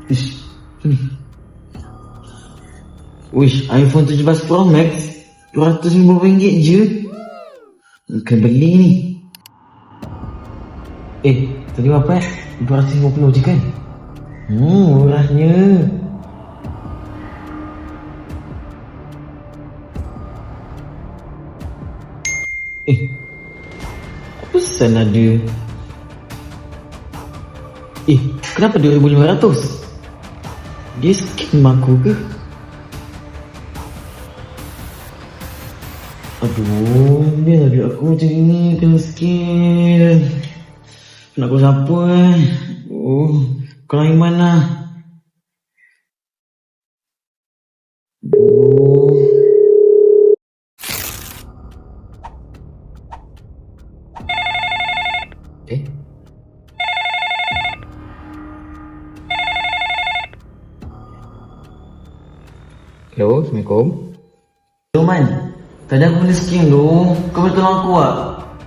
Ish, sini. Wih, iPhone 17 Pro Max RM250 je. Bukan beli ni. Tadi berapa? 250 je kan? Murahnya. Apa pesan ada? Kenapa 2,500? Dia scam aku ke? Aduh, biar duit aku macam ni kena scam. Nak call siapa kau Iman lah. Hello, Assalamualaikum. Hello Man, tadi aku kena scam tu. Kau boleh tolong aku tak?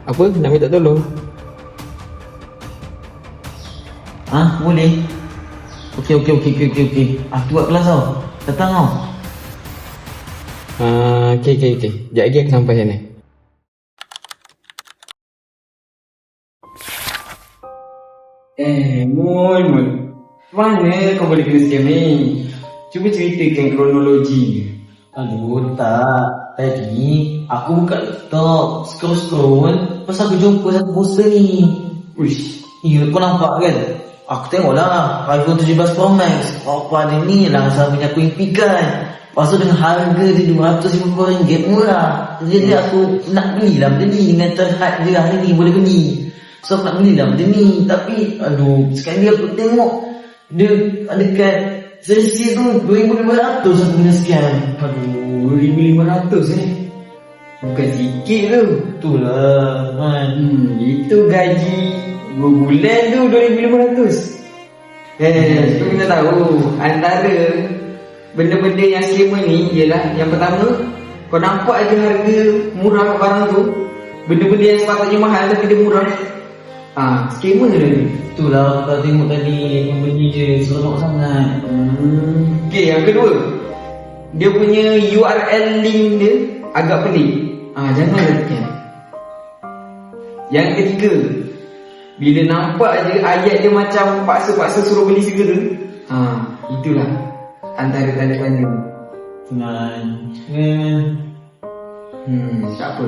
Apa? Nak minta tolong? Boleh. Okey. Aku buat kelas tau. Datang tau. Okey. Sekejap lagi aku sampai sana. Mun. Mana kau boleh kena scam ni? Cuba ceritakan kronologi ni. Aduh, tak. Tadi aku buka laptop, scroll. Pas aku jumpa satu poster ni. Uish. Kau nampak kan? Aku tengok lah iPhone 17 Pro Max. Apa dia ni lah sampai aku impikan. Lepas tu dengan harga dia RM250 murah. Jadi aku nak beli lah benda ni. Dengan terhad dia hari ni boleh beli. So aku nak beli lah benda ni. Tapi aduh, sekali aku tengok dia ada kat sesi tu 2,500 aku kena sekian. Aduh, 2,500 Bukan sikit tu. Itulah Man. Itu gaji 2 bulan tu 2,500. Kau kena tahu antara benda-benda yang scammer ni ialah yang pertama, kau nampak je harga murah barang tu, benda-benda yang sepatutnya mahal tapi dia murah. Scammer dia ni. Itulah aku tengok tadi membeli je seronok sangat. Okay, yang kedua, dia punya URL link dia agak pelik. Jangan tekan. Yang ketiga, bila nampak je ayat dia macam paksa-paksa suruh beli segera, itulah antara tanda-tanda. Man. Tak apa,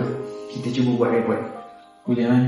kita cuba buat rekod. Boleh Man.